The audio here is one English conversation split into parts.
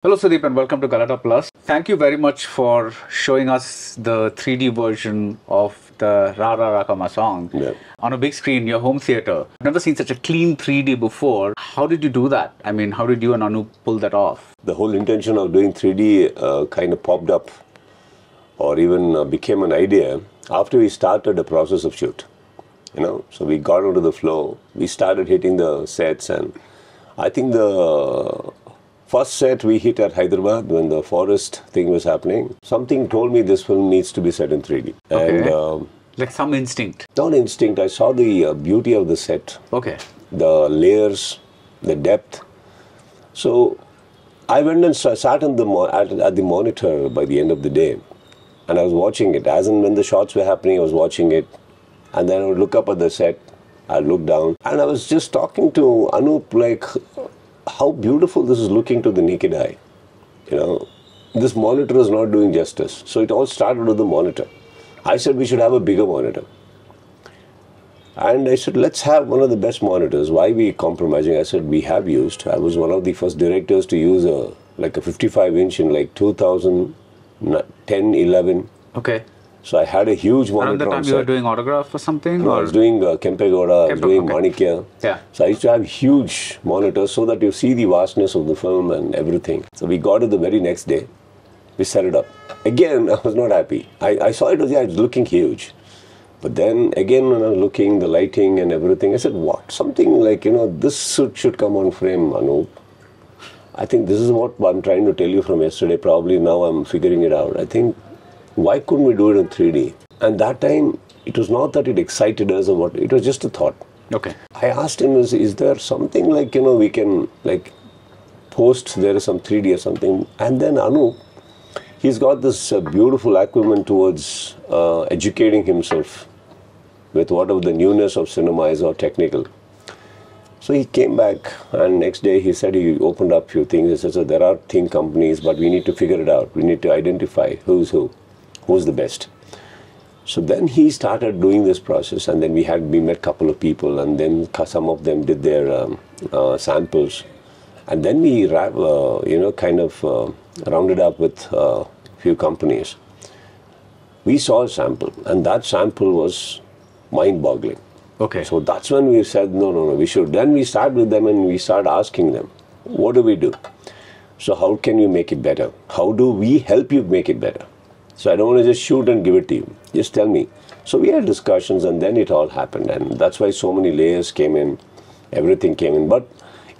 Hello Sudeep and welcome to Galatta Plus. Thank you very much for showing us the 3D version of the Ra Ra Rakama song on a big screen, your home theatre. I've never seen such a clean 3D before. How did you do that? I mean, how did you and Anu pull that off? The whole intention of doing 3D kind of popped up or even became an idea after we started the process of shoot. So we got onto the flow, we started hitting the sets, and I think the first set we hit at Hyderabad when the forest thing was happening, something told me this film needs to be set in 3D. Okay. And like some instinct? Not instinct, I saw the beauty of the set. Okay. The layers, the depth. So I went and sat at the monitor by the end of the day, and I was watching it. As and when the shots were happening, I was watching it. And then I would look up at the set, I'd look down, and I was just talking to Anup like how beautiful this is looking to the naked eye. This monitor is not doing justice. So it all started with the monitor. I said we should have a bigger monitor. And I said, let's have one of the best monitors. Why are we compromising? I said, I was one of the first directors to use a 55-inch in like 2010, 11. Okay. So I had a huge monitor. Around the time you were doing autograph or something? No, I was doing Kempegoda, I was doing Manikya. Yeah. So I used to have huge monitors so that you see the vastness of the film and everything. So we got it the very next day. We set it up. Again, I was not happy. I saw it was looking huge. But then again, when I was looking, the lighting and everything, I said, what? Something like, this should come on frame, Anup. I think this is what I'm trying to tell you from yesterday. Probably now I'm figuring it out. I think, why couldn't we do it in 3D? And that time, it was not that it excited us or what, it was just a thought. Okay. I asked him, is there something like, we can like post, there is some 3D or something. And then Anu, he's got this beautiful acumen towards educating himself with whatever the newness of cinema is or technical. So he came back, and next day he said he opened up a few things. He said, so there are thing companies, but we need to figure it out. We need to identify who's the best. So then he started doing this process, and then we met a couple of people, and then some of them did their samples. And then we rounded up with a few companies. We saw a sample, and that sample was mind-boggling. Okay. So that's when we said, no, we should. Then we start with them and we start asking them, what do we do? So how can you make it better? How do we help you make it better? So I don't want to just shoot and give it to you. Just tell me. So we had discussions, and then it all happened. And that's why so many layers came in, everything came in. But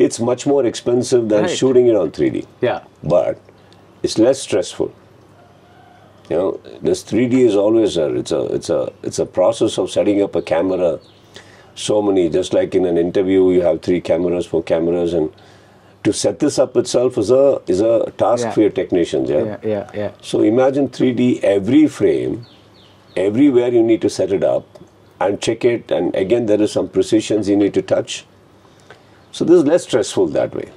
it's much more expensive than shooting it on 3D. Yeah. But it's less stressful. This 3D is always it's a process of setting up a camera. So many, just like in an interview, you have 3 cameras, 4 cameras, and to set this up itself is a task for your technicians. Yeah. So imagine 3D, every frame, everywhere you need to set it up and check it, and again there is some precisions you need to touch. So this is less stressful that way.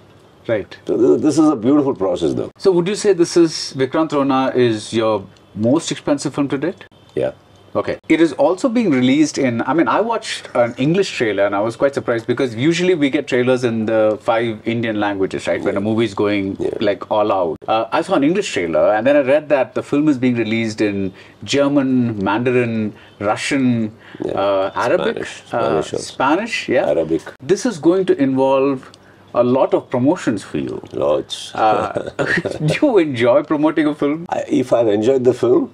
Right. So this is a beautiful process though. So would you say Vikrant Rona is your most expensive film to date? Yeah. Okay. It is also being released in, I watched an English trailer and I was quite surprised because usually we get trailers in the 5 Indian languages, right? When a movie is going like all out. I saw an English trailer and then I read that the film is being released in German, Mandarin, Russian, Arabic, Spanish, Arabic. This is going to involve a lot of promotions for you. Lots. Do you enjoy promoting a film? If I've enjoyed the film,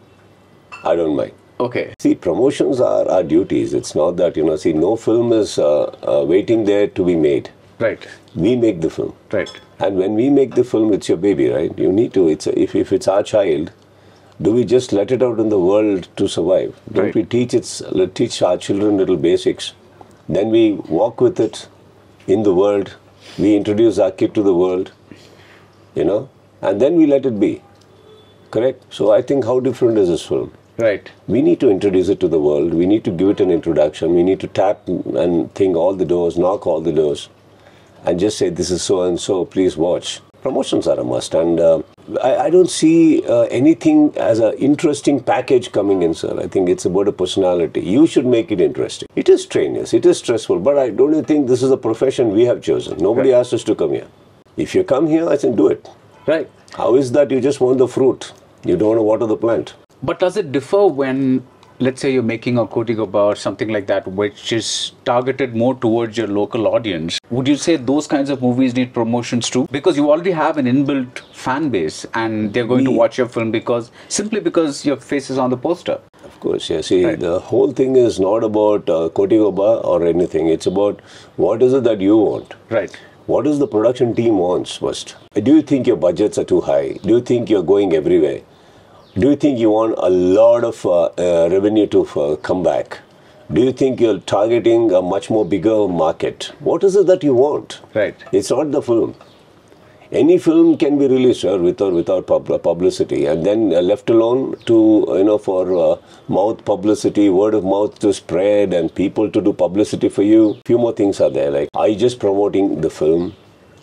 I don't mind. Okay. See, promotions are our duties. It's not that, no film is waiting there to be made. Right. We make the film. Right. And when we make the film, it's your baby, right? You need to, if it's our child, do we just let it out in the world to survive? Don't we teach our children little basics? Then we walk with it in the world. We introduce our kid to the world, and then we let it be. Correct? So I think how different is this film? Right. We need to introduce it to the world. We need to give it an introduction. We need to tap and think all the doors, knock all the doors, and just say, this is so and so, please watch. Promotions are a must. And I don't see anything as an interesting package coming in, sir. I think it's about a personality. You should make it interesting. It is strenuous. It is stressful. But I don't think this is a profession we have chosen. Nobody asked us to come here. If you come here, I said, do it. Right. How is that you just want the fruit? You don't want to water the plant. But does it differ when, let's say, you're making a Kotigoba or something like that, which is targeted more towards your local audience? Would you say those kinds of movies need promotions too? Because you already have an inbuilt fan base and they're going to watch your film simply because your face is on the poster. Of course, yeah. See, the whole thing is not about Kotigoba or anything. It's about what is it that you want. Right. What does the production team wants first? Do you think your budgets are too high? Do you think you're going everywhere? Do you think you want a lot of revenue to come back? Do you think you're targeting a much more bigger market? What is it that you want? Right. It's not the film. Any film can be released with or without publicity, and then left alone to for mouth publicity, word of mouth to spread, and people to do publicity for you. Few more things are there. Like, are you just promoting the film,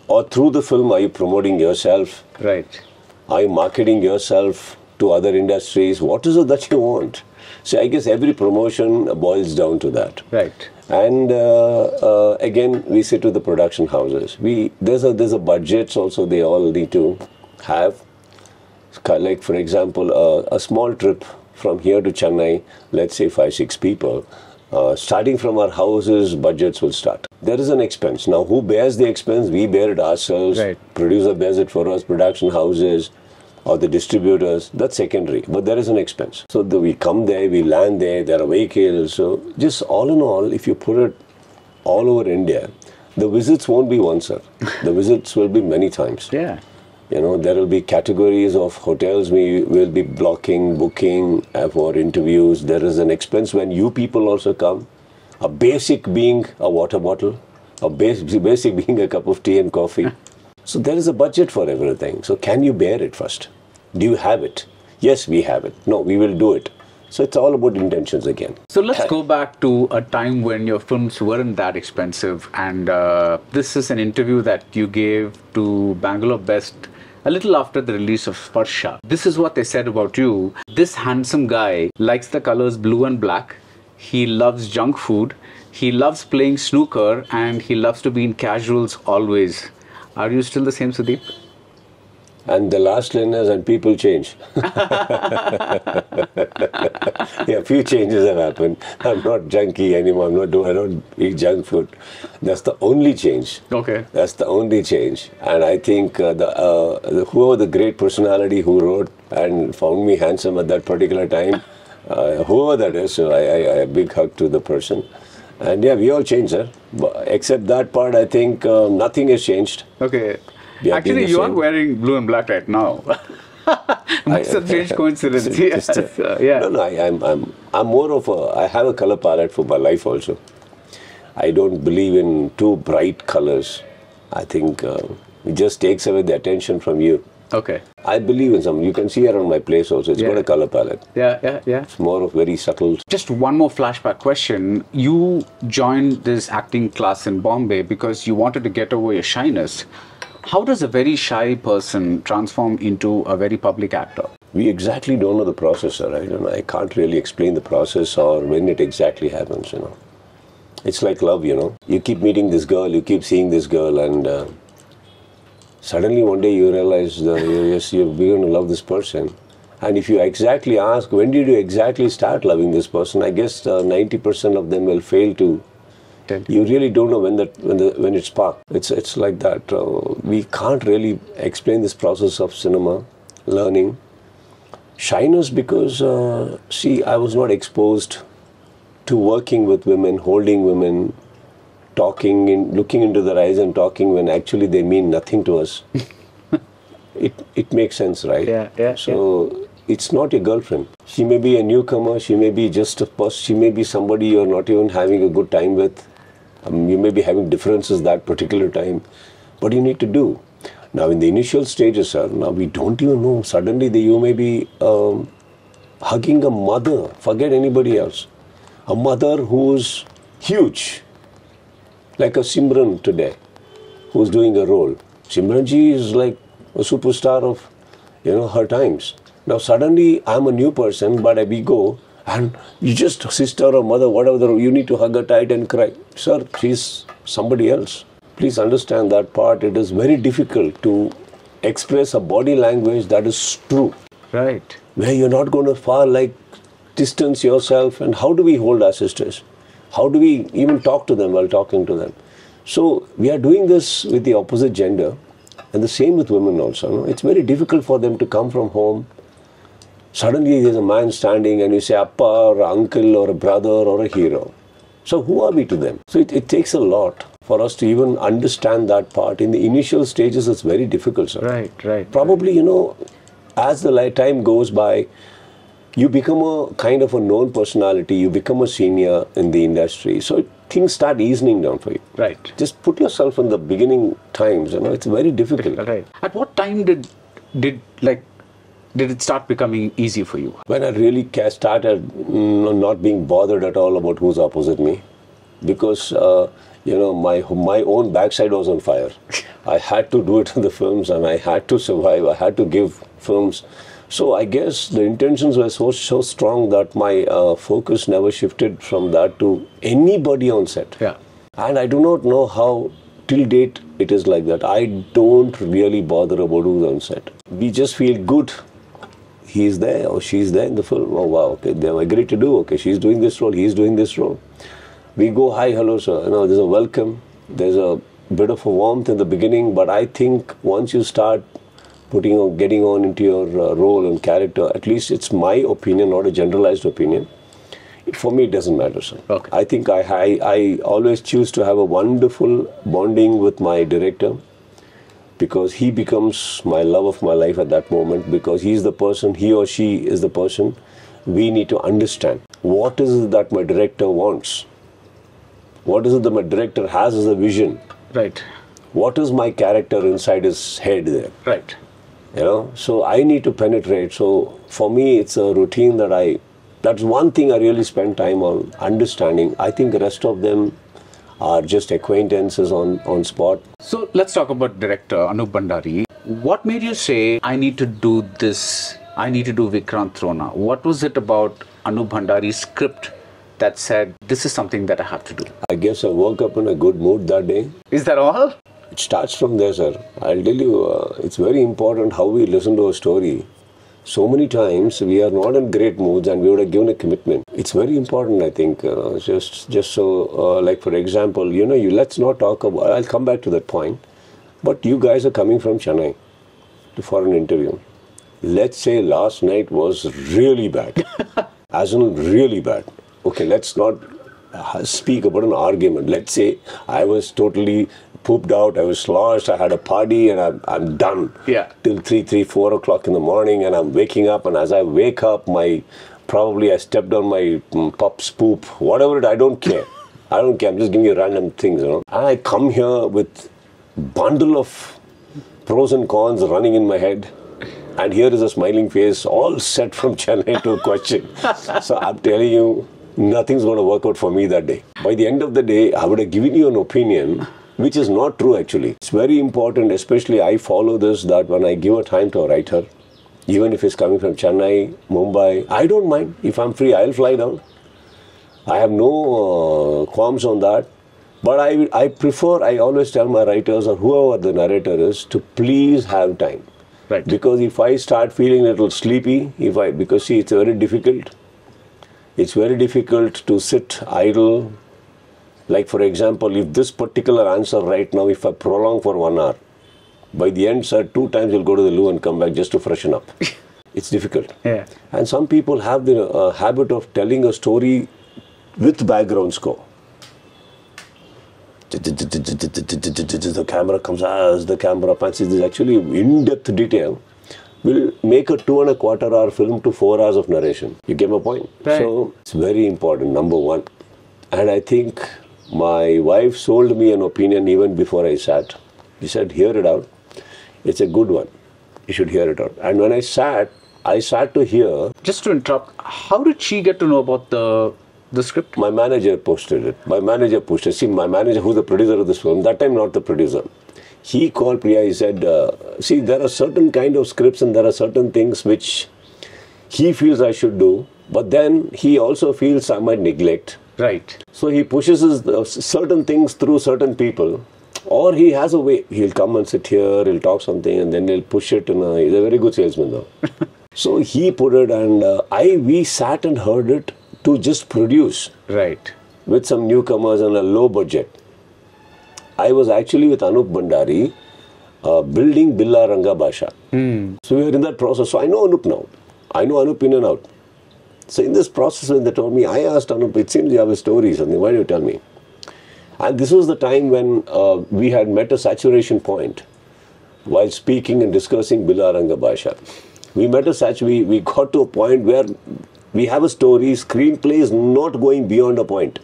or through the film are you promoting yourself? Right. Are you marketing yourself to other industries? What is it that you want? So I guess every promotion boils down to that. Right. And again, we sit with the production houses. There's a budgets also they all need to have. Like, for example, a small trip from here to Chennai, let's say 5-6 people, starting from our houses, budgets will start. There is an expense. Now, who bears the expense? We bear it ourselves. Right. Producer bears it for us, production houses, or the distributors. That's secondary. But there is an expense. So we come there, we land there are vehicles. So just all in all, if you put it all over India, the visits won't be one, sir. The visits will be many times. Yeah. There will be categories of hotels we will be blocking, booking for interviews. There is an expense when you people also come. A basic being a water bottle, a basic being a cup of tea and coffee. So there is a budget for everything. So can you bear it first? Do you have it? Yes, we have it. No, we will do it. So it's all about intentions again. So let's go back to a time when your films weren't that expensive. And this is an interview that you gave to Bangalore Best a little after the release of Sparsha. This is what they said about you. This handsome guy likes the colors blue and black. He loves junk food. He loves playing snooker. And he loves to be in casuals always. Are you still the same, Sudeep? And the last line is, and people change. Yeah, few changes have happened. I'm not junky anymore. I don't eat junk food. That's the only change. Okay. That's the only change. And I think whoever the great personality who wrote and found me handsome at that particular time, whoever that is, so I a big hug to the person. And yeah, we all change, sir. But except that part, I think nothing has changed. Okay. Actually, you are wearing blue and black right now. That's a strange coincidence. Yeah. No, I'm more of I have a color palette for my life also. I don't believe in too bright colors. I think it just takes away the attention from you. Okay. I believe in some. You can see around my place also. It's got a color palette. Yeah. It's more of very subtle. Just one more flashback question. You joined this acting class in Bombay because you wanted to get over your shyness. How does a very shy person transform into a very public actor? We exactly don't know the process, sir. I can't really explain the process or when it exactly happens, It's like love, You keep meeting this girl, you keep seeing this girl, and suddenly one day you realize you're beginning to love this person. And if you exactly ask, when did you exactly start loving this person? I guess 90% of them will fail to. You really don't know when it sparked. It's like that. We can't really explain this process of cinema, learning. Shyness because, I was not exposed to working with women, holding women, talking, looking into their eyes and talking when actually they mean nothing to us. It makes sense, right? Yeah. So it's not your girlfriend. She may be a newcomer. She may be just a person. She may be somebody you're not even having a good time with. You may be having differences that particular time, but you need to do. Now, in the initial stages, sir, now we don't even know. Suddenly, you may be hugging a mother. Forget anybody else. A mother who's huge, like a Simran today, who's doing a role. Simran ji is like a superstar of, her times. Now, suddenly, I'm a new person, but we go. And you just sister or mother, whatever, you need to hug her tight and cry. Sir, she's somebody else. Please understand that part. It is very difficult to express a body language that is true. Right. Where you're not going to far like distance yourself. And how do we hold our sisters? How do we even talk to them while talking to them? So we are doing this with the opposite gender, and the same with women also. No? It's very difficult for them to come from home. Suddenly there's a man standing and you say appa or uncle or a brother or a hero. So who are we to them? So it takes a lot for us to even understand that part. In the initial stages, it's very difficult, sir. Right. Probably, you know, as the time goes by, you become a kind of a known personality, you become a senior in the industry. So things start easing down for you. Right. Just put yourself in the beginning times, you know, it's very difficult. Right. At what time did it start becoming easy for you? When I really started not being bothered at all about who's opposite me, because you know, my own backside was on fire. I had to do it in the films, and I had to survive. I had to give films. So I guess the intentions were so strong that my focus never shifted from that to anybody on set. Yeah. And I do not know how till date it is like that. I don't really bother about who's on set. We just feel good. He's there or she's there in the film. Oh wow, okay, they've agreed to do. Okay, she's doing this role, he's doing this role. We go, hi, hello, sir. You know, there's a welcome. There's a bit of a warmth in the beginning, but I think once you start getting on into your role and character, at least it's my opinion, not a generalized opinion. For me, it doesn't matter, sir. Okay. I think I always choose to have a wonderful bonding with my director, because he becomes my love of my life at that moment, because he's the person, he or she is the person. We need to understand what is it that my director wants. What is it that my director has as a vision? Right. What is my character inside his head there? Right. You know, so I need to penetrate. So for me, it's a routine that's one thing I really spend time on understanding. I think the rest of them are just acquaintances on spot. So let's talk about director Anup Bandari. What made you say, I need to do this, I need to do Vikrant Rona? What was it about Anup Bandari's script that said, this is something that I have to do? I guess I woke up in a good mood that day. Is that all? It starts from there, sir. I'll tell you, it's very important how we listen to a story. So many times we are not in great moods and we would have given a commitment. It's very important, I think, just so, like for example, you know, let's not talk about, I'll come back to that point, but you guys are coming from Chennai for an interview. Let's say last night was really bad, as in really bad. Okay, let's not speak about an argument. Let's say I was totally pooped out, I was sloshed, I had a party and I'm done. Yeah. Till 4 o'clock in the morning, and I'm waking up, and as I wake up, I stepped on my pup's poop, whatever I don't care. I don't care, I'm just giving you random things, you know. And I come here with bundle of pros and cons running in my head. And here is a smiling face, all set from Chennai to a question. So I'm telling you, nothing's going to work out for me that day. By the end of the day, I would have given you an opinion which is not true actually. It's very important, especially I follow this, that when I give a time to a writer, even if it's coming from Chennai, Mumbai, I don't mind. If I'm free, I'll fly down. I have no qualms on that. But I prefer, I always tell my writers or whoever the narrator is to please have time. Right. Because if I start feeling a little sleepy, because see, it's very difficult. It's very difficult to sit idle. Like for example, if this particular answer right now, if I prolong for 1 hour, by the end, sir, 2 times you'll go to the loo and come back just to freshen up. It's difficult. Yeah. And some people have the habit of telling a story with background score. The camera comes as the camera pans. This is actually in-depth detail. Will make a 2.25 hour film to 4 hours of narration. You get my point? Right. So it's very important, number one. And I think my wife sold me an opinion even before I sat. She said, hear it out. It's a good one. You should hear it out. And when I sat to hear. Just to interrupt, how did she get to know about the script? My manager posted it. My manager pushed it. See, my manager, who's the producer of this film, that time not the producer. He called Priya, he said, see, there are certain kind of scripts and there are certain things which he feels I should do, but then he also feels I might neglect. Right. So he pushes certain things through certain people. Or he has a way. He'll come and sit here, he'll talk something, and then he'll push it. He's a very good salesman, though. So he put it, and we sat and heard it to just produce. Right. With some newcomers on a low budget. I was actually with Anup Bandari building Billa Ranga Bhasha. So we were in that process. So I know Anup now. I know Anup in and out. So in this process, when they told me, I asked Anup, it seems you have a story, something. Why do you tell me? And this was the time when we had met a saturation point while speaking and discussing Billa Ranga Bhasha. We met we got to a point where we have a story, screenplay is not going beyond a point.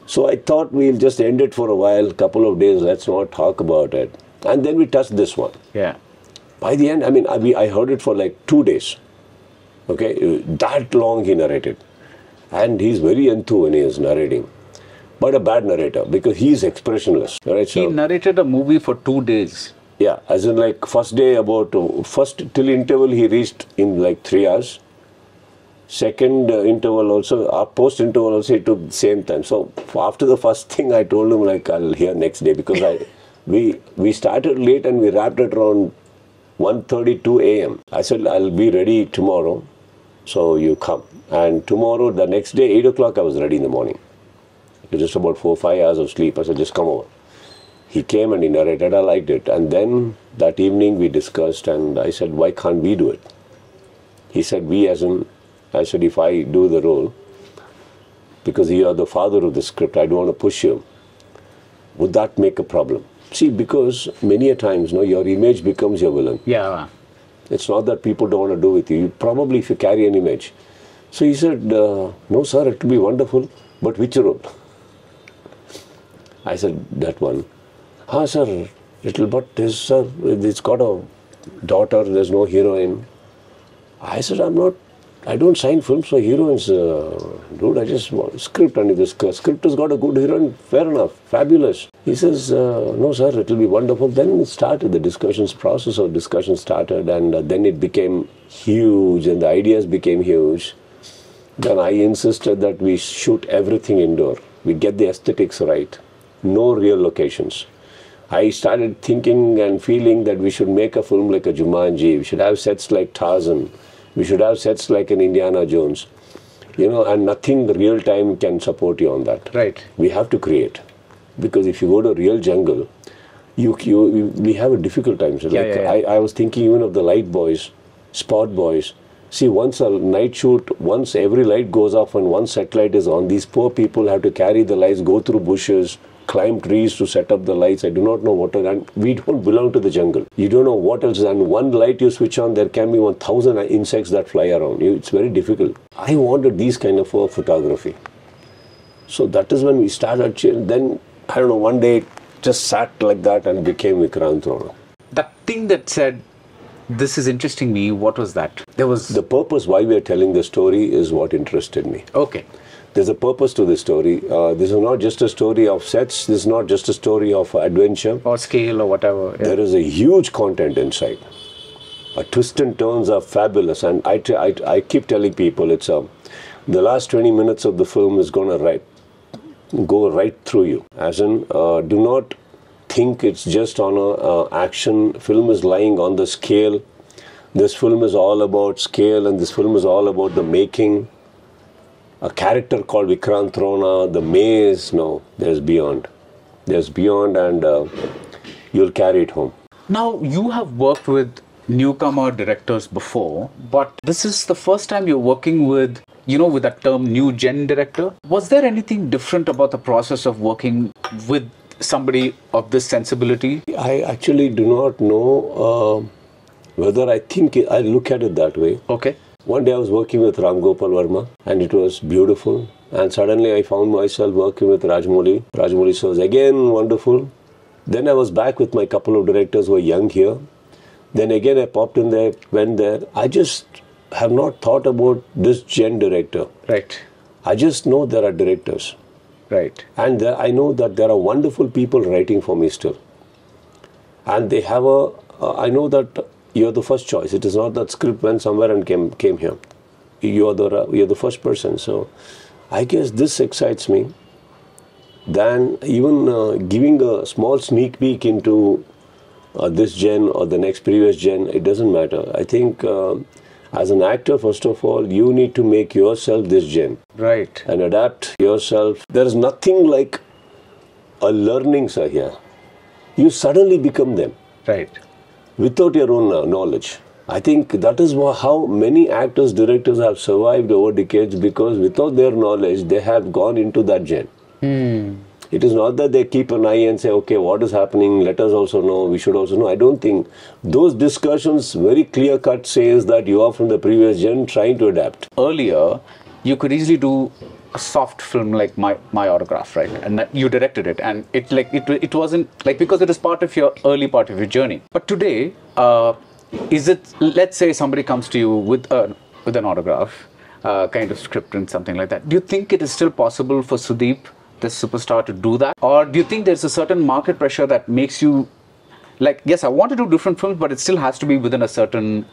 So I thought we'll just end it for a while, couple of days, let's not talk about it. And then we touched this one. Yeah. By the end, I heard it for like 2 days. Okay, that long he narrated. And he's very enthused when he is narrating. But a bad narrator, because he's expressionless. Right? He narrated a movie for 2 days. Yeah, as in like first day first till interval he reached in like 3 hours. Second interval also, post interval also it took the same time. So after the first thing I told him like I'll hear next day, because we started late and we wrapped it around 1:32 a.m. I said I'll be ready tomorrow, so you come. And tomorrow, the next day, 8 o'clock I was ready in the morning. It was just about 4 or 5 hours of sleep. I said just come over. He came and he narrated, I liked it. And then that evening we discussed and I said, why can't we do it? He said, we as in, I said, if I do the role, because you are the father of the script, I don't want to push you. Would that make a problem? See, because many a times, your image becomes your villain. Yeah. It's not that people don't want to do with you. Probably if you carry an image. So he said, no sir, it will be wonderful, but which role? I said, that one. Sir, it's got a daughter, there's no heroine. I said, I don't sign films for heroines, dude, I just want a script, and if the script has got a good heroine, fair enough, fabulous. He says, no sir, it will be wonderful. Then it started, the process of discussion started, and then it became huge, and the ideas became huge. Then I insisted that we shoot everything indoor. We get the aesthetics right. No real locations. I started thinking and feeling that we should make a film like a Jumanji. We should have sets like Tarzan. We should have sets like an Indiana Jones. And nothing real time can support you on that. Right. We have to create. Because if you go to a real jungle, we have a difficult time. So I was thinking even of the light boys, spot boys. See, once a night shoot, once every light goes off and one satellite is on, these poor people have to carry the lights, go through bushes, climb trees to set up the lights. I do not know what to, and we don't belong to the jungle. You don't know what else, and one light you switch on, there can be 1,000 insects that fly around you. It's very difficult. I wanted these kind of photography. So that is when we started. Then, I don't know, one day it just sat like that and became Vikrant Rona. That thing that said, this is interesting me, what was that? There was... The purpose why we are telling the story is what interested me. Okay. There's a purpose to this story. This is not just a story of sets. This is not just a story of adventure. Or scale or whatever. Yeah. There is a huge content inside. Twists and turns are fabulous. And I keep telling people, it's the last 20 minutes of the film is going to go right through you. As in, do not think it's just on a action. Film is lying on the scale. This film is all about scale, and this film is all about the making. A character called Vikrant Rona, the maze, no, there's beyond. There's beyond, and you'll carry it home. Now, you have worked with newcomer directors before, but this is the first time you're working with, with that term new gen director. Was there anything different about the process of working with somebody of this sensibility? I actually do not know whether I look at it that way. Okay. One day I was working with Ram Gopal Verma and it was beautiful. And suddenly I found myself working with Rajamouli. Rajamouli was again wonderful. Then I was back with my couple of directors who were young here. Then again I popped in there, went there. I just have not thought about this gen director. Right. I just know there are directors. Right. And I know that there are wonderful people writing for me still. And they have I know that you're the first choice. It is not that script went somewhere and came here. You're the first person. So I guess this excites me. than even giving a small sneak peek into this gen or the next previous gen. It doesn't matter. I think as an actor, first of all, you need to make yourself this gen. Right. And adapt yourself. There is nothing like a learning, sir, here. You suddenly become them. Right. Without your own knowledge. I think that is how many actors, directors have survived over decades, because without their knowledge, they have gone into that gen. It is not that they keep an eye and say, okay, what is happening? Let us also know. We should also know. I don't think those discussions very clear cut says that you are from the previous gen trying to adapt. Earlier, you could easily do a soft film like my Autograph, right? And that you directed it, and it wasn't like, because it is part of your early part of your journey. But today, is it, let's say somebody comes to you with an Autograph kind of script and something like that. Do you think it is still possible for Sudeep, the superstar, to do that? Or do you think there's a certain market pressure that makes you like, yes, I want to do different films, but it still has to be within a certain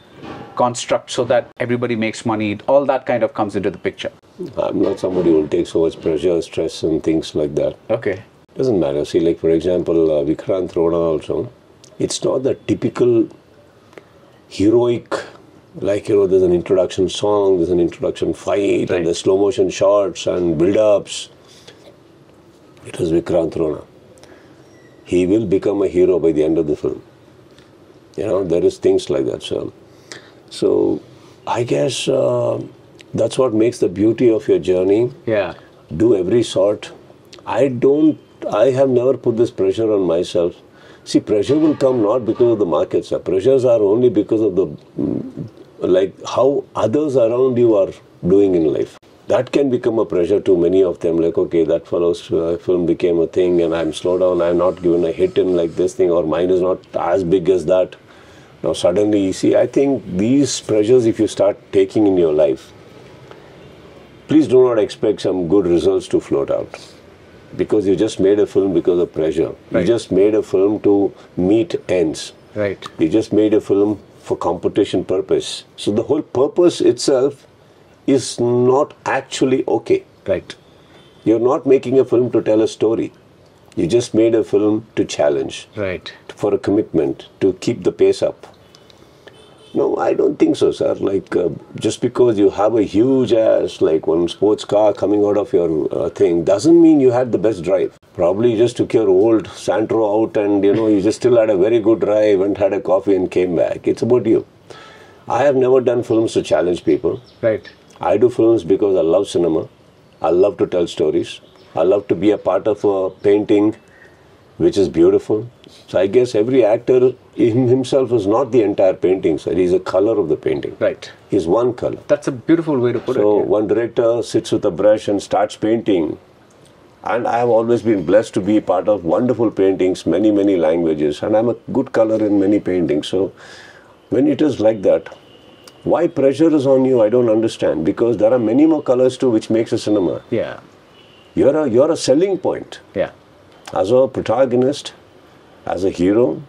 construct so that everybody makes money? All that kind of comes into the picture. I'm not somebody who will take so much pressure, stress and things like that. Okay. Doesn't matter. See, like for example, Vikrant Rona also, it's not the typical heroic, like, there's an introduction song, there's an introduction fight, right, and there's slow motion shots and build-ups. It is Vikrant Rona. He will become a hero by the end of the film. There is things like that. So I guess that's what makes the beauty of your journey. Yeah. Do every sort. I have never put this pressure on myself. See, pressure will come not because of the markets. Pressures are only because of the, how others around you are doing in life. That can become a pressure to many of them. Like, okay, that fellow's film became a thing and I'm slowed down, I'm not given a hit in like this thing, or mine is not as big as that. Now suddenly, you see, I think these pressures, if you start taking in your life, please do not expect some good results to float out. Because you just made a film because of pressure. Right. You just made a film to meet ends. Right. You just made a film for competition purpose. So the whole purpose itself is not actually okay. Right. You're not making a film to tell a story. You just made a film to challenge. Right. For a commitment, to keep the pace up. No, I don't think so, sir. Just because you have a huge ass, like one sports car coming out of your thing, doesn't mean you had the best drive. Probably you just took your old Santro out and, you just still had a very good drive and had a coffee and came back. It's about you. I have never done films to challenge people. Right. I do films because I love cinema. I love to tell stories. I love to be a part of a painting which is beautiful. So I guess every actor in himself is not the entire painting, sir. He's a color of the painting. Right. He's one color. That's a beautiful way to put it. So one director sits with a brush and starts painting. And I have always been blessed to be part of wonderful paintings, many, many languages. And I'm a good color in many paintings. So when it is like that, why pressure is on you, I don't understand. Because there are many more colors too, which makes a cinema. Yeah. You're a selling point. Yeah. As a protagonist, as a hero,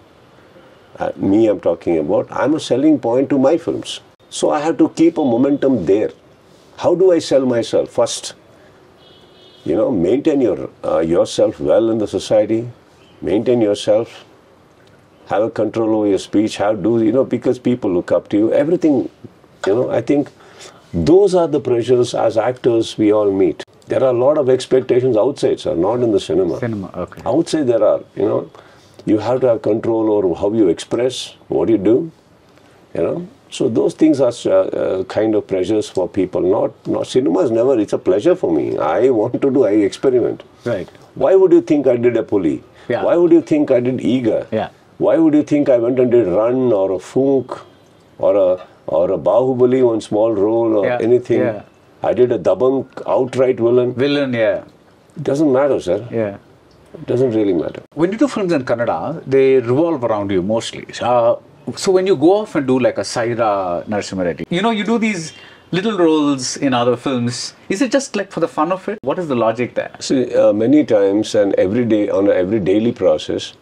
me I'm talking about, I'm a selling point to my films. So I have to keep a momentum there. How do I sell myself? First, maintain yourself well in the society, maintain yourself, have a control over your speech, because people look up to you, everything, I think those are the pressures as actors we all meet. There are a lot of expectations outside, sir, not in the cinema. Okay. Outside there are, you have to have control over how you express, what you do, So those things are kind of pressures for people. Not cinema is never, it's a pleasure for me. I experiment. Right. Why would you think I did a pulley? Yeah. Why would you think I did Eager? Yeah. Why would you think I went and did Run or a Fook or a Bahubali, one small role or anything? Yeah. I did a Dabang outright villain. Yeah. It doesn't matter, sir. Yeah. It doesn't really matter. When you do films in Kannada, they revolve around you mostly. So when you go off and do like a Saira Narasimha Reddy, you do these little roles in other films. Is it just like for the fun of it? What is the logic there? See, many times and every day, on every daily process,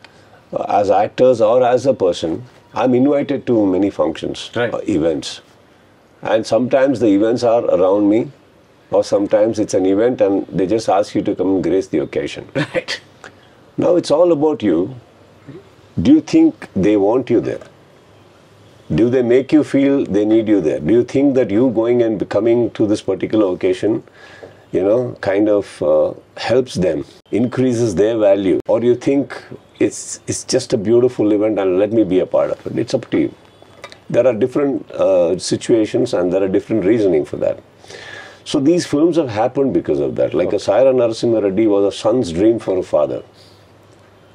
as actors or as a person, I'm invited to many functions, right, events. And sometimes the events are around me or sometimes it's an event and they just ask you to come and grace the occasion. Right. Now it's all about you. Do you think they want you there? Do they make you feel they need you there? Do you think that you going and coming to this particular occasion, kind of helps them, increases their value? Or you think it's just a beautiful event and let me be a part of it? It's up to you. There are different situations and there are different reasoning for that. So these films have happened because of that. Like a Saira Narasimha Reddy was a son's dream for a father.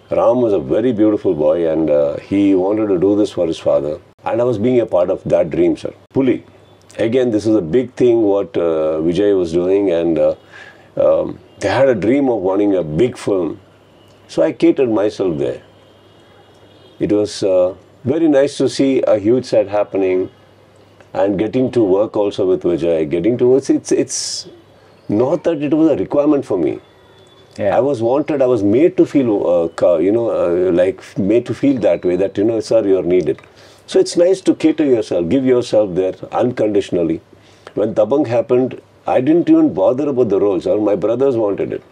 Ram was a very beautiful boy and he wanted to do this for his father. And I was being a part of that dream, sir. Puli. Again, this is a big thing what Vijay was doing, and they had a dream of wanting a big film. So I catered myself there. It was very nice to see a huge set happening and getting to work also with Vijay. It's not that it was a requirement for me. Yeah. I was wanted, I was made to feel, made to feel that way, that, sir, you're needed. So it's nice to cater yourself, give yourself there unconditionally. When Dabangg happened, I didn't even bother about the roles. My brothers wanted it.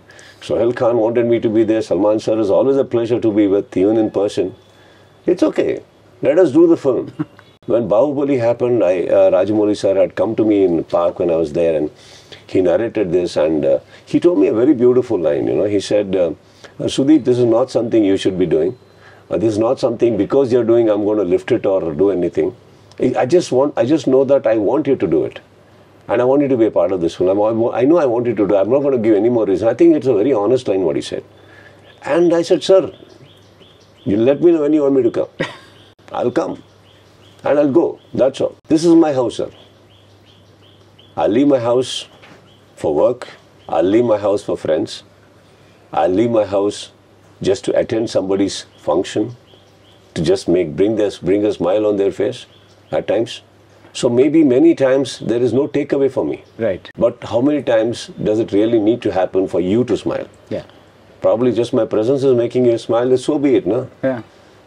Sohail Khan wanted me to be there. Salman sir is always a pleasure to be with, even in person. It's okay. Let us do the film. When Bahubali happened, Rajamouli sir had come to me in the park when I was there and he narrated this and he told me a very beautiful line. He said, Sudeep, this is not something you should be doing. This is not something because you're doing I'm going to lift it or do anything. I just know that I want you to do it. And I want you to be a part of this film. I know I want you to do it. I'm not going to give any more reason. I think it's a very honest line what he said. And I said, sir, you let me know when you want me to come. I'll come. And I'll go. That's all. This is my house, sir. I'll leave my house for work. I'll leave my house for friends. I'll leave my house just to attend somebody's function, to just bring a smile on their face at times. So maybe many times there is no takeaway for me. Right. But how many times does it really need to happen for you to smile? Yeah. Probably just my presence is making you smile, so be it, no? Yeah.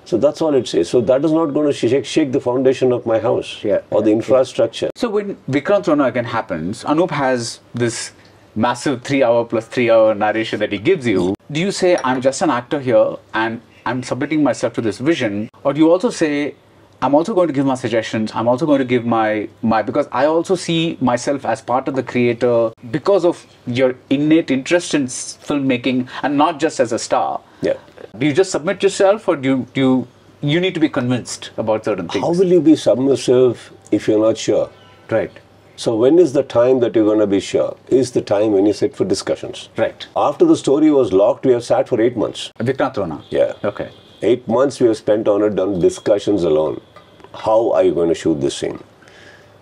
So that's all it says. So that is not going to shake the foundation of my house or the infrastructure. So when Vikrant Rona again happens, Anup has this massive 3 hour plus 3 hour narration that he gives you. Do you say, I'm just an actor here and I'm submitting myself to this vision? Or do you also say, I'm also going to give my suggestions, I'm also going to give my because I also see myself as part of the creator because of your innate interest in filmmaking and not just as a star. Yeah. Do you just submit yourself or do you need to be convinced about certain things? How will you be submissive if you're not sure? Right. So when is the time that you're going to be sure? Is the time when you sit for discussions. Right. After the story was locked, we have sat for 8 months. Vikrant Rona. Yeah. Okay. 8 months we have spent on it, done discussions alone. How are you going to shoot this scene?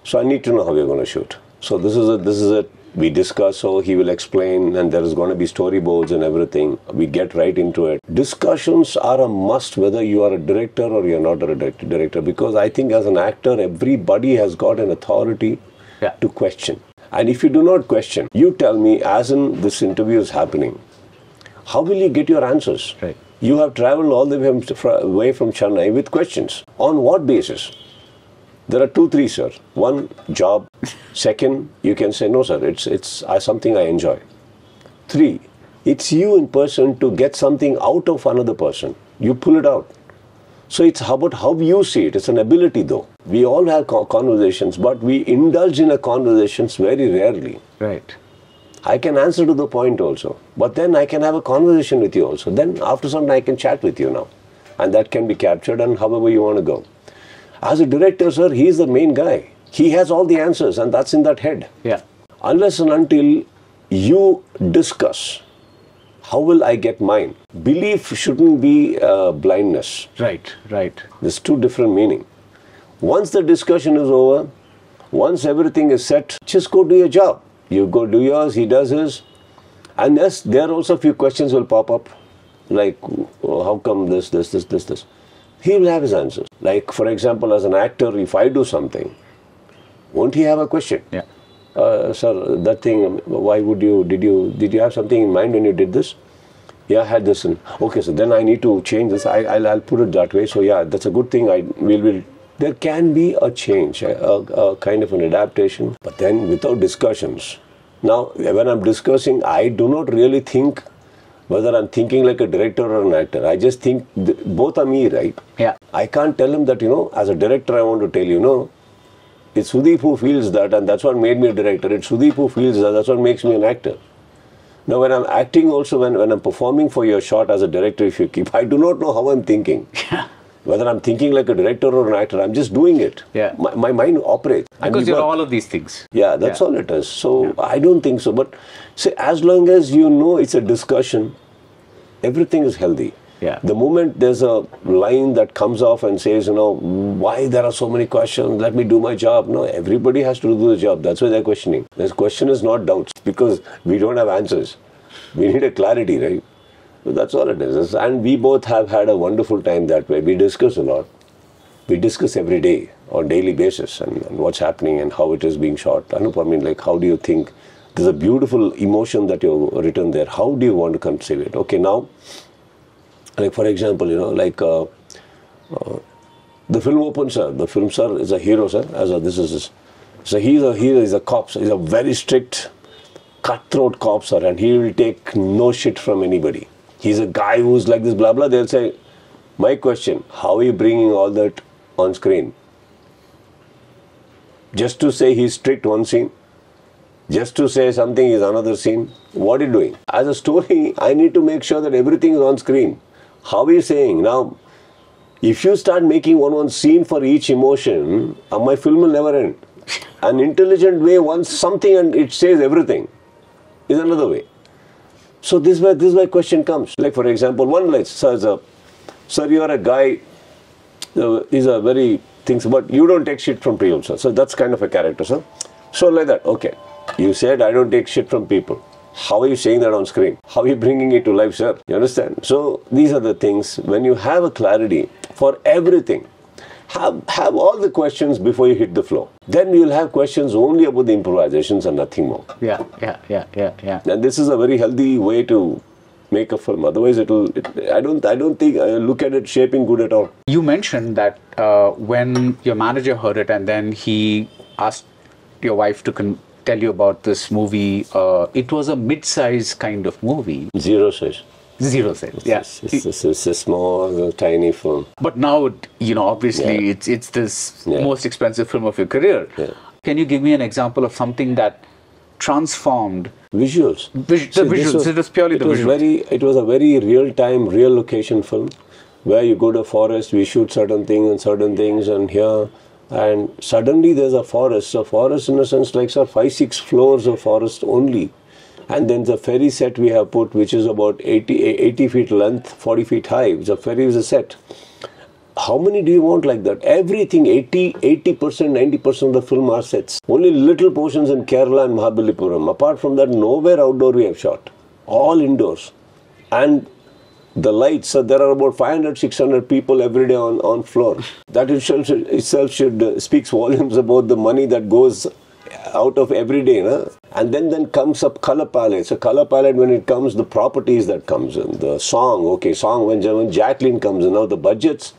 So I need to know how you're going to shoot. So this is it. We discuss, so he will explain, and there is going to be storyboards and everything. We get right into it. Discussions are a must, whether you are a director or you're not a director, because I think as an actor, everybody has got an authority to question. And if you do not question, you tell me, as in this interview is happening, how will you get your answers? Right. You have traveled all the way from Chennai with questions. On what basis? There are 2, 3, sir. 1, job. 2, you can say, no, sir, it's something I enjoy. 3, it's you in person to get something out of another person. You pull it out. So it's about how you see it. It's an ability, though. We all have conversations, but we indulge in a conversations very rarely. Right. I can answer to the point also, but then I can have a conversation with you also. Then after some time I can chat with you now, and that can be captured and however you want to go. As a director, sir, he is the main guy. He has all the answers and that's in that head. Yeah. Unless and until you discuss, how will I get mine? Belief shouldn't be blindness. Right, right. There's 2 different meaning. Once the discussion is over, once everything is set, just go do your job. You go do yours, he does his. And yes, there also a few questions will pop up. Like, how come this? He will have his answers. Like, for example, as an actor, if I do something, won't he have a question? Yeah. Sir, that thing, why would did you have something in mind when you did this? Yeah, I had this. Okay, so then I need to change this. I'll put it that way. So yeah, that's a good thing. There can be a change, a kind of an adaptation. But then without discussions, Now, when I'm discussing, I do not really think whether I'm thinking like a director or an actor. I just think both are me, right? Yeah. I can't tell him that, as a director, I want to tell you, it's Sudeep who feels that, and that's what made me a director. It's Sudeep who feels that, that's what makes me an actor. Now, when I'm acting also, when I'm performing for your shot as a director, if you keep, I do not know how I'm thinking. Yeah. Whether I'm thinking like a director or an actor, I'm just doing it. Yeah. My mind operates. Because you're all of these things. Yeah, that's all it is. So I don't think so. But say, as long as you know it's a discussion, everything is healthy. Yeah. The moment there's a line that comes off and says, why there are so many questions, let me do my job. No, everybody has to do the job. That's why they're questioning. This question is not doubts because we don't have answers. We need a clarity, right? So that's all it is. And we both have had a wonderful time that way. We discuss a lot. We discuss every day on daily basis and what's happening and how it is being shot. Anup, I mean, like, how do you think? There's a beautiful emotion that you've written there. How do you want to conceive it? Okay, now, like for example, the film opens, sir. The film, sir, is a hero, sir. So he's a cop. He's a very strict, cutthroat cop, sir, and he will take no shit from anybody. He's a guy who's like this, blah, blah. They'll say, my question, how are you bringing all that on screen? Just to say he's strict one scene? Just to say something is another scene? What are you doing? As a story, I need to make sure that everything is on screen. How are you saying? Now, if you start making one scene for each emotion, my film will never end. An intelligent way wants something and it says everything is another way. So this is where question comes. Like for example, one line, sir, you are a guy, these are very things, but you don't take shit from people, sir. So that's kind of a character, sir. So like that, okay. You said I don't take shit from people. How are you saying that on screen? How are you bringing it to life, sir? You understand? So these are the things, when you have a clarity for everything, have all the questions before you hit the floor. Then you'll have questions only about the improvisations and nothing more. Yeah. And this is a very healthy way to make a film. Otherwise, I don't think I look at it shaping good at all. You mentioned that when your manager heard it and then he asked your wife to tell you about this movie, it was a mid-size kind of movie. Zero size. Zero size, yeah. It's a small, tiny film. But now, obviously, it's this most expensive film of your career. Yeah. Can you give me an example of something that transformed visuals? Visuals. It was purely the visuals. It was a very real-time, real location film where you go to a forest, we shoot certain things, and here, and suddenly there's a forest. A forest in a sense like 5-6 floors of forest only. And then the ferry set we have put, which is about 80 feet length, 40 feet high. The ferry is a set. How many do you want like that? Everything, 80%, 90% of the film are sets. Only little portions in Kerala and Mahabalipuram. Apart from that, nowhere outdoor we have shot. All indoors. And the lights, there are about 500, 600 people every day on floor. That itself should speaks volumes about the money that goes out of every day. Na? And then comes up color palette. So color palette, when it comes, the properties that comes in. The song, when Jacqueline comes in. Now the budgets,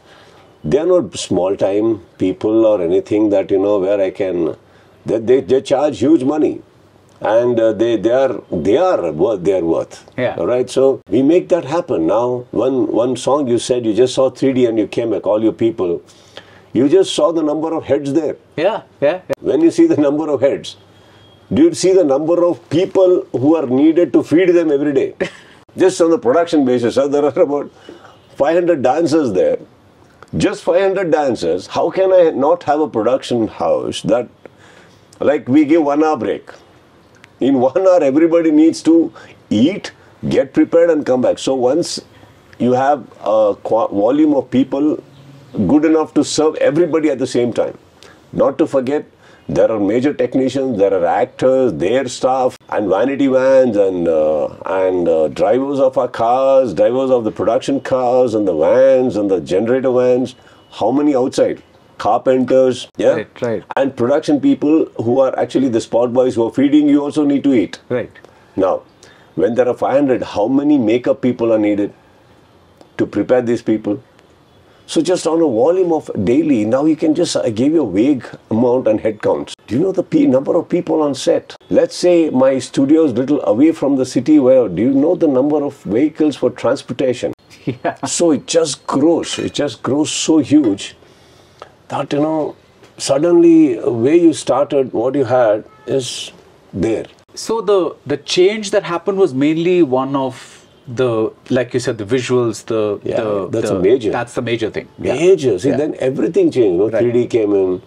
they are not small time people or anything that, where I can, they charge huge money. And they are what they are worth. Yeah. All right. So we make that happen. Now, one song you said you just saw 3D and you came back, all your people. You just saw the number of heads there. Yeah. When you see the number of heads, do you see the number of people who are needed to feed them every day? Just on the production basis, there are about 500 dancers there. Just 500 dancers. How can I not have a production house that, like, we give 1 hour break? In 1 hour, everybody needs to eat, get prepared and come back. So once you have a volume of people good enough to serve everybody at the same time. Not to forget, there are major technicians, there are actors, their staff, and vanity vans, and drivers of our cars, drivers of the production cars, and the vans, and the generator vans. How many outside? Carpenters, yeah? Right. And production people who are actually the spot boys who are feeding you also need to eat. Right. Now, when there are 500, how many makeup people are needed to prepare these people? So just on a volume of daily, now you can just, I gave you a vague amount and head counts. Do you know the number of people on set? Let's say my studio is little away from the city. Where do you know the number of vehicles for transportation? Yeah. So it just grows. It just grows so huge that, you know, suddenly where you started, what you had is there. So the change that happened was mainly one of the, like you said, the visuals, that's a major. That's the major thing. Major. See, then everything changed. You know, Right. 3D came in.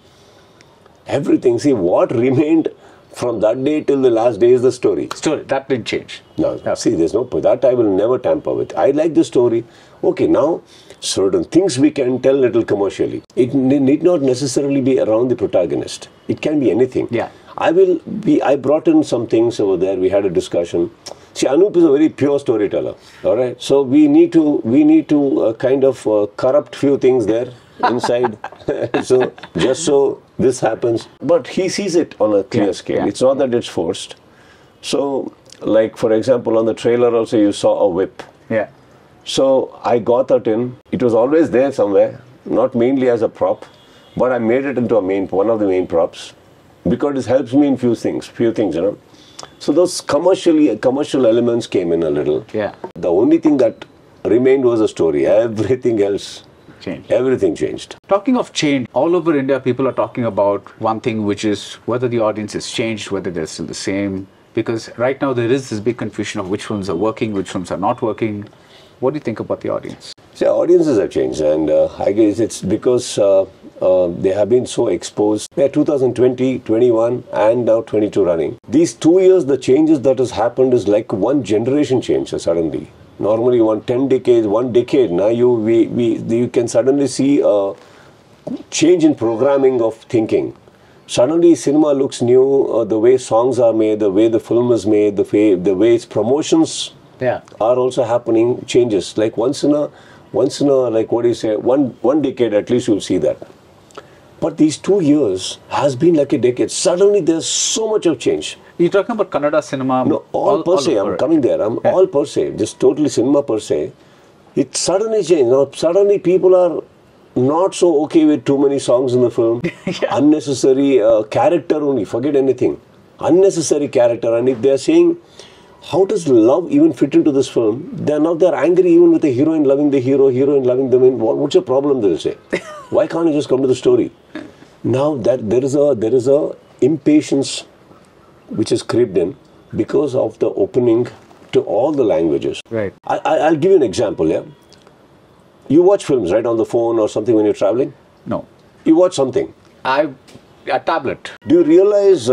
Everything. See, what remained from that day till the last day is the story. Story that didn't change. No, Yeah. see, there's no, that I will never tamper with. I like the story. Okay, now certain things we can tell little commercially. It need not necessarily be around the protagonist. It can be anything. Yeah. I brought in some things over there. We had a discussion. See, Anup is a very pure storyteller. All right. So we need to kind of corrupt few things there inside. So just so this happens, but he sees it on a clear scale. Yeah. It's not that it's forced. So, like for example, on the trailer also you saw a whip. Yeah. So I got that in. It was always there somewhere, not mainly as a prop, but I made it into one of the main props because it helps me in few things, you know. So those commercial elements came in a little. Yeah. The only thing that remained was a story. Everything else Changed. Everything changed. Talking of change, all over India, people are talking about one thing, which is whether the audience has changed, whether they're still the same. Because right now there is this big confusion of which films are working, which films are not working. What do you think about the audience? See, audiences have changed, and I guess it's because they have been so exposed. Yeah, 2020, 21, and now 22 running. These 2 years, the changes that has happened is like one generation change suddenly. Normally, one decade. Now you can suddenly see a change in programming of thinking. Suddenly, cinema looks new. The way songs are made, the way the film is made, the way its promotions are also happening changes. Like once in a like what do you say? One decade at least you'll see that. But these 2 years has been like a decade. Suddenly, there's so much of change. You're talking about Kannada cinema? No, all per se. I'm coming there. All per se. Just totally cinema per se. It suddenly changed. Now, suddenly people are not so okay with too many songs in the film. Unnecessary character only. Forget anything. Unnecessary character. And if they're saying, how does love even fit into this film? They're angry even with the heroine loving the hero, heroine loving the main. What's your problem? They'll say. Why can't you just come to the story? Now that there is a impatience which is creeped in because of the opening to all the languages. Right. I'll give you an example. Yeah. You watch films, right, on the phone or something when you're traveling? No. You watch something. A tablet. Do you realize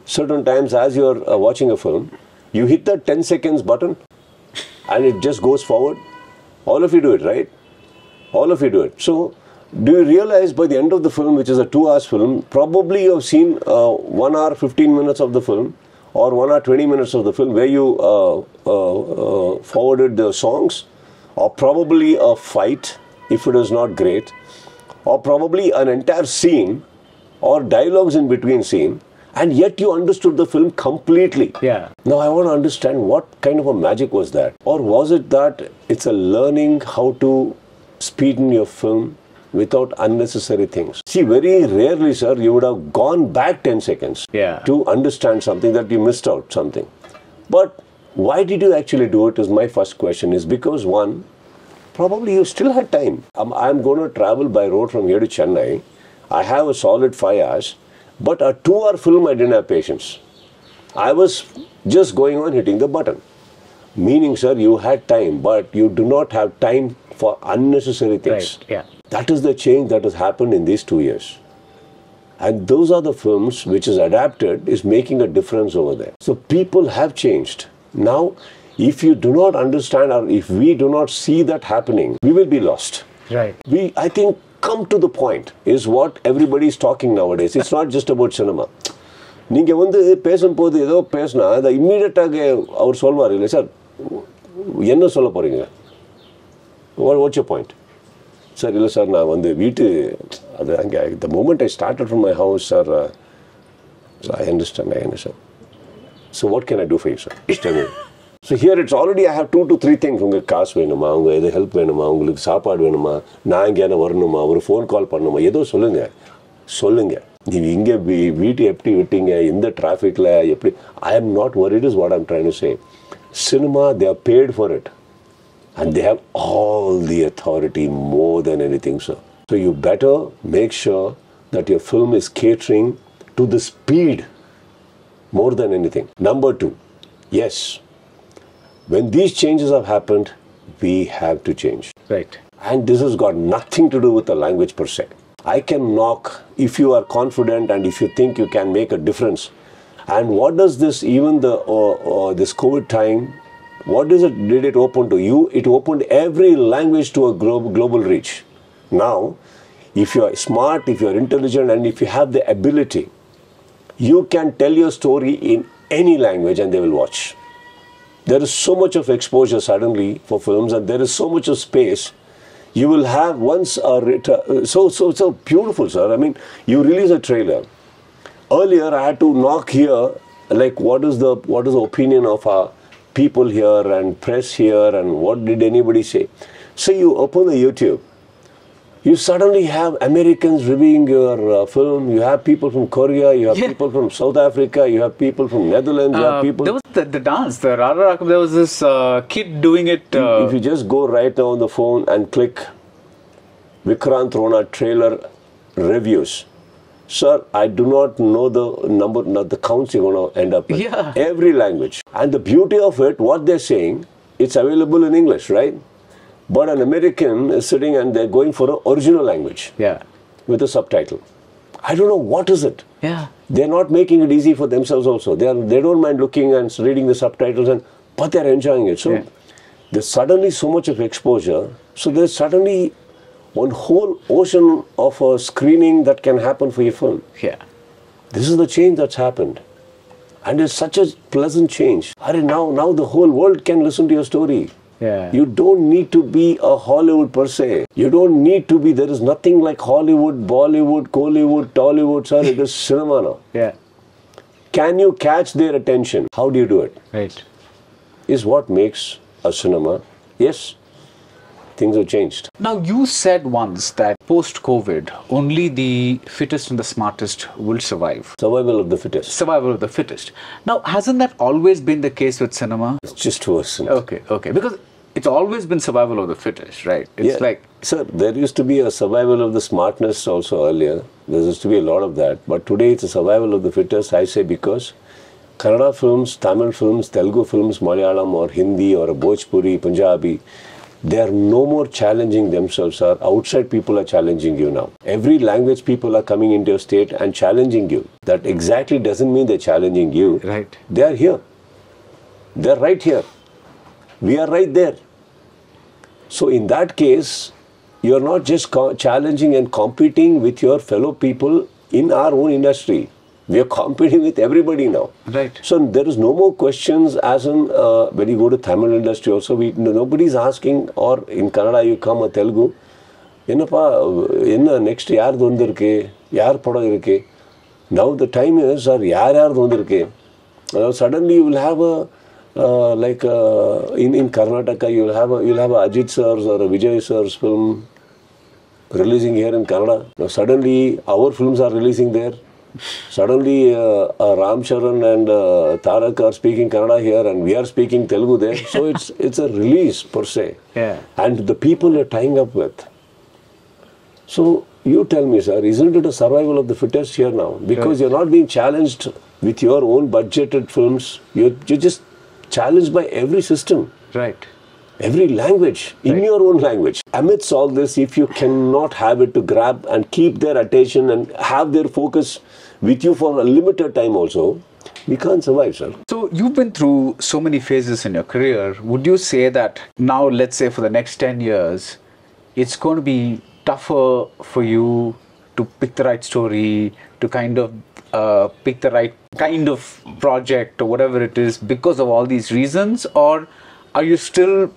certain times as you're watching a film, you hit the 10 seconds button and it just goes forward? All of you do it, right? All of you do it. So, do you realize by the end of the film, which is a 2 hours film, probably you have seen 1 hour 15 minutes of the film or 1 hour 20 minutes of the film where you forwarded the songs, or probably a fight if it is not great, or probably an entire scene or dialogues in between scene, and yet you understood the film completely. Yeah. Now I want to understand what kind of a magic was that? Or was it that it's a learning how to speeden your film without unnecessary things? See, very rarely, sir, you would have gone back 10 seconds to understand something that you missed out something. But why did you actually do it is my first question. Is because one, probably you still had time. I'm going to travel by road from here to Chennai. I have a solid 5 hours. But a 2 hour film, I didn't have patience. I was just going on hitting the button. Meaning, sir, you had time, but you do not have time for unnecessary things. Right. Yeah. That is the change that has happened in these 2 years. And those are the films which is adapted, is making a difference over there. So people have changed. Now, if you do not understand or if we do not see that happening, we will be lost. Right. I think, come to the point is what everybody is talking nowadays. It's not just about cinema. நீங்க வந்து பேசும்போது ஏதோ பேசினா அதை இம்மீடியட்டாக அவர் சொல்வார் இல்லை sir என்ன சொல்ல போறீங்க வாட்ஸ் யோர் பாயிண்ட் சார் இல்லை சார் நான் வந்து வீட்டு அது அங்கே the moment I started from my house sir I understand so what can I do for you sir So here it's already, I have 2 to 3 things. உங்களுக்கு காசு வேணுமா, உங்க எது ஹெல்ப் வேணுமா, உங்களுக்கு சாப்பாடு வேணுமா, நான் எங்கேயான வரணுமா, ஒரு ஃபோன் கால் பண்ணணுமா, ஏதோ சொல்லுங்க. நீங்கள் இங்கே வீட்டு எப்படி விட்டீங்க, இந்த டிராஃபிக்கில் எப்படி, I am not worried is what I'm trying to say. Cinema, they are paid for it. And they have all the authority more than anything, sir. So you better make sure that your film is catering to the speed more than anything. Number 2, yes, when these changes have happened, we have to change. Right. And this has got nothing to do with the language per se. I can knock if you are confident and if you think you can make a difference. And what does this, even this COVID time, what did it open to you? It opened every language to a global reach. Now, if you are smart, if you are intelligent, and if you have the ability, you can tell your story in any language and they will watch. There is so much of exposure suddenly for films, and there is so much of space. You will have once so beautiful, sir. I mean, you release a trailer. Earlier, I had to knock here, like what is the opinion of our people here and press here, and what did anybody say? So you open the YouTube. You suddenly have Americans reviewing your film. You have people from Korea. You have people from South Africa. You have people from Netherlands. You have people. There was the dance, the Rara Rakam. There was this kid doing it. If you just go right now on the phone and click Vikrant Rona trailer reviews, sir, I do not know the number, not the counts you're going to end up with. Yeah. Every language. And the beauty of it, what they're saying, it's available in English, right? But an American is sitting and they're going for an original language. Yeah. With a subtitle. I don't know what is it. Yeah. They're not making it easy for themselves also. They don't mind looking and reading the subtitles, but they're enjoying it. So there's suddenly so much of exposure. So there's suddenly one whole ocean of a screening that can happen for your film. Yeah. This is the change that's happened. And it's such a pleasant change. Now the whole world can listen to your story. Yeah. You don't need to be a Hollywood per se. You don't need to be, there is nothing like Hollywood, Bollywood, Kollywood, Tollywood, sir. It is cinema now. Yeah. Can you catch their attention? How do you do it? Right. Is what makes a cinema. Yes, things have changed. Now, you said once that post-COVID, only the fittest and the smartest will survive. Survival of the fittest. Survival of the fittest. Now, hasn't that always been the case with cinema? It's just worsened. Okay. Because it's always been survival of the fittest, right? It's like... Sir, there used to be a survival of the smartness also earlier. There used to be a lot of that. But today it's a survival of the fittest, I say, because Kannada films, Tamil films, Telugu films, Malayalam or Hindi or Bhojpuri, Punjabi, they are no more challenging themselves, sir. Outside people are challenging you now. Every language people are coming into your state and challenging you. That exactly doesn't mean they're challenging you. Right. They are here. They're right here. We are right there. So in that case, you're not just challenging and competing with your fellow people in our own industry. We are competing with everybody now. Right. So there is no more questions as in when you go to Tamil industry also, nobody's asking, or in Kannada you come or Telugu, next yaar dondirke, yaar pada irke. Now the time is, sir, yaar dondirke. Suddenly you will have in Karnataka you'll have a Ajit sir's or a Vijay sir's film releasing here in Kannada. Now suddenly our films are releasing there. Suddenly Ram Charan and Tarak are speaking Kannada here and we are speaking Telugu there. So it's a release per se. Yeah. And the people you're tying up with. So you tell me, sir, isn't it a survival of the fittest here now? Because you're not being challenged with your own budgeted films. You're just challenged by every system. Right. Every language, in your own language. Amidst all this, if you cannot have it to grab and keep their attention and have their focus with you for a limited time also, we can't survive, sir. So you've been through so many phases in your career. Would you say that now, let's say for the next 10 years, it's going to be tougher for you to pick the right story, to kind of pick the right kind of project or whatever it is because of all these reasons? Or are you still,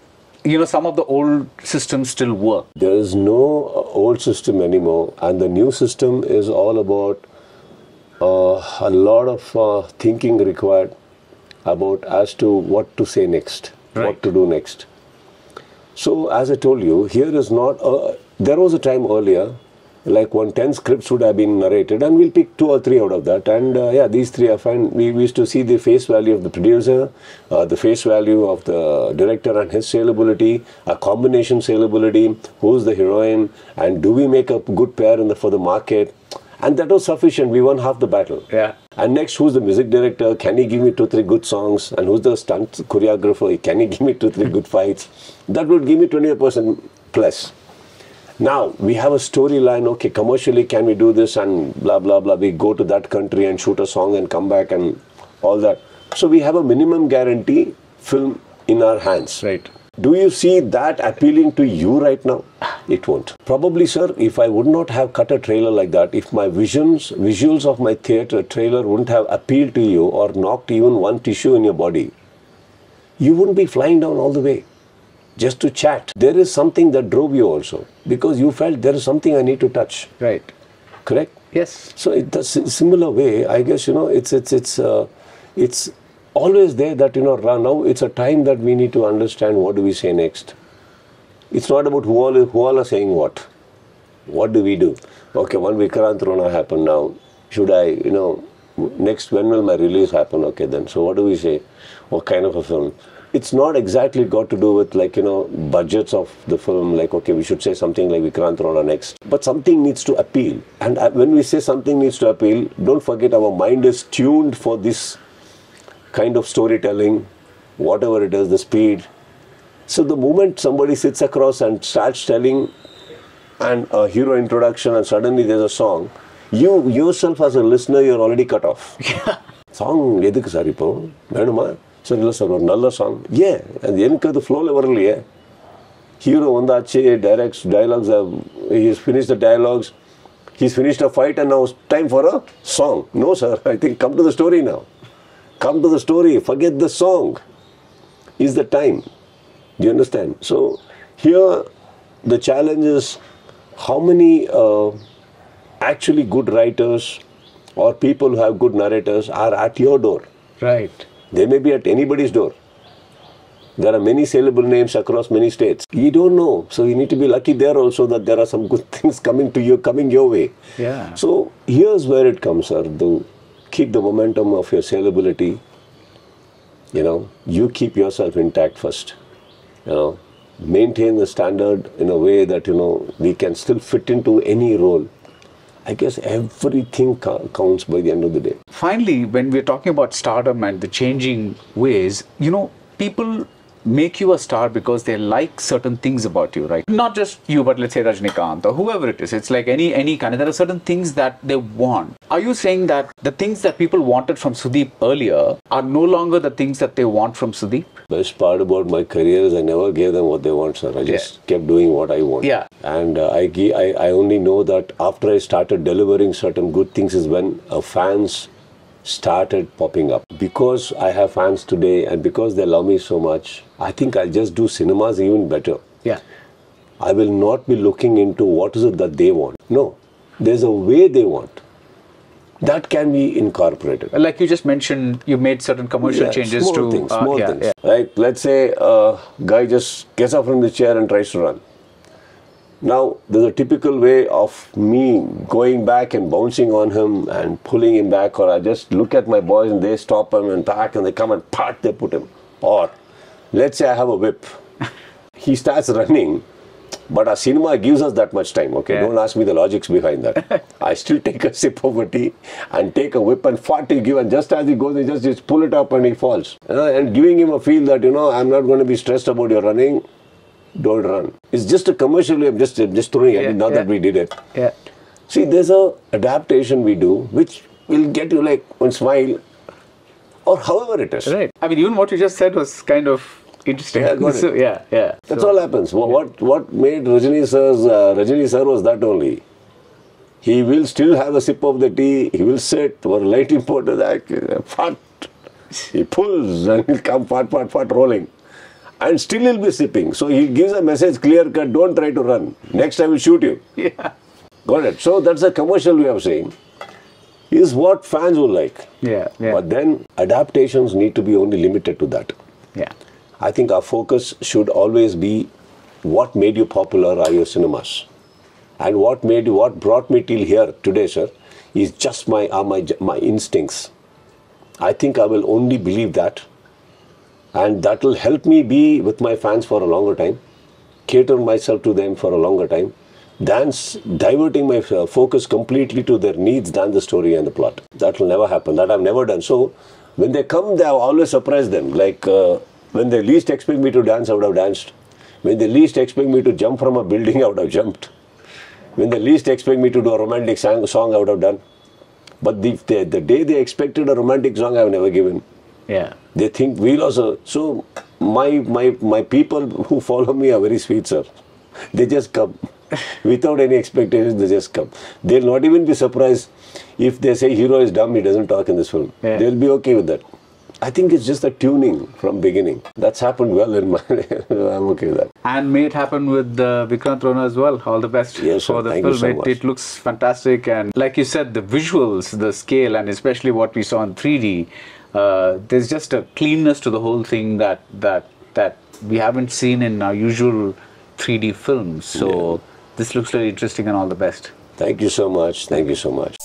some of the old systems still work? There is no old system anymore, and the new system is all about a lot of thinking required, about as to what to say next, Right. what to do next. So as I told you, here is not, there was a time earlier, like 10 scripts would have been narrated and we'll pick 2 or 3 out of that. And yeah, these 3 I find, we used to see the face value of the producer, the face value of the director and his saleability, a combination saleability, who's the heroine, and do we make a good pair for the market? And that was sufficient. We won half the battle. Yeah. And next, who's the music director? Can he give me 2, 3 good songs? And who's the stunt choreographer? Can he give me 2, 3 good fights? That would give me 20% plus. Now, we have a storyline. Okay, commercially, can we do this? And blah, blah, blah. We go to that country and shoot a song and come back and all that. So we have a minimum guarantee film in our hands. Right. Do you see that appealing to you right now? It won't. Probably, sir, if I would not have cut a trailer like that, if my visuals of my theatre trailer wouldn't have appealed to you or knocked even one tissue in your body, you wouldn't be flying down all the way just to chat. There is something that drove you also because you felt there is something I need to touch. Right. Correct? Yes. So in a similar way, I guess, it's always there that, now it's a time that we need to understand what do we say next. It's not about who all are saying what. What do we do? Okay, one Vikrant Rona happened now. Should I, next, when will my release happen? Okay, then. So what do we say? What kind of a film? It's not exactly got to do with budgets of the film. Like, okay, we should say something like Vikrant Rona next. But something needs to appeal. And when we say something needs to appeal, don't forget our mind is tuned for this kind of storytelling, whatever it is, the speed. So the moment somebody sits across and starts telling and a hero introduction and suddenly there's a song, you yourself as a listener, you're already cut off. Song edukku sir ipo veduma sir illa sir or nalla song yeah and enukku adu flow la varaliye hero vandache directs dialogues he's finished the dialogues, he's finished a fight and now it's time for a song. No sir, I think come to the story now. Come to the story, forget the song is the time. Do you understand? So here the challenge is how many actually good writers or people who have good narrators are at your door. Right. They may be at anybody's door. There are many saleable names across many states. You don't know. So you need to be lucky there also that there are some good things coming your way. Yeah. So here's where it comes, sir. Keep the momentum of your saleability. You keep yourself intact first. Maintain the standard in a way that, we can still fit into any role. I guess everything counts by the end of the day. Finally, when we're talking about stardom and the changing ways, people make you a star because they like certain things about you, right? Not just you, but let's say Rajnikant or whoever it is. It's like any kind of, there are certain things that they want. Are you saying that the things that people wanted from Sudeep earlier are no longer the things that they want from Sudeep? Best part about my career is I never gave them what they want, sir. I just kept doing what I want. Yeah. And I only know that after I started delivering certain good things is when fans started popping up. Because I have fans today and because they love me so much, I think I'll just do cinemas even better. Yeah. I will not be looking into what is it that they want. No, there's a way they want. That can be incorporated. Like you just mentioned, you made certain commercial changes small to... things, small things. Yeah. Like, let's say a guy just gets up from the chair and tries to run. Now, there's a typical way of me going back and bouncing on him and pulling him back, or I just look at my boys and they stop him and back and they come and they put him. Or, let's say I have a whip. He starts running, but our cinema gives us that much time, okay? Yeah. Don't ask me the logics behind that. I still take a sip of a tea and take a whip and fart to give, and just as he goes, he just pull it up and he falls. And giving him a feel that, I'm not going to be stressed about your running. Don't run. It's just a commercial way of just throwing it, not that we did it. Yeah. See, there's a adaptation we do, which will get you like one smile, or however it is. Right. I mean, even what you just said was kind of interesting. Yeah, got it. So, yeah. That's all happens. What made Rajini sir was that only. He will still have a sip of the tea, he will sit, or light important, fart. He pulls and he'll come fart, rolling. And still he'll be sipping. So he gives a message clear cut, don't try to run. Next I will shoot you. Yeah. Got it. So that's a commercial way of saying. is what fans will like. Yeah, yeah. But then adaptations need to be only limited to that. Yeah. I think our focus should always be what made you popular are your cinemas. And what brought me till here today, sir, is just my instincts. I think I will only believe that. And that will help me be with my fans for a longer time, cater myself to them for a longer time, than diverting my focus completely to their needs than the story and the plot. That will never happen. That I've never done. So when they come, I've always surprised them. Like when they least expect me to dance, I would have danced. When they least expect me to jump from a building, I would have jumped. When they least expect me to do a romantic song, I would have done. But the day they expected a romantic song, I have never given. Yeah. They think we'll also. So my people who follow me are very sweet, sir. They just come. Without any expectations, they just come. They'll not even be surprised if they say hero is dumb, he doesn't talk in this film. Yeah. They'll be okay with that. I think it's just a tuning from beginning. That's happened well in my... I'm okay with that. And may it happen with Vikrant Rona as well. All the best Yes, sir. for the Thank film. you so much. It looks fantastic. And like you said, the visuals, the scale, and especially what we saw in 3D, there's just a cleanness to the whole thing that we haven't seen in our usual 3D films. So this looks very interesting, and all the best. Thank you so much. Thank you so much.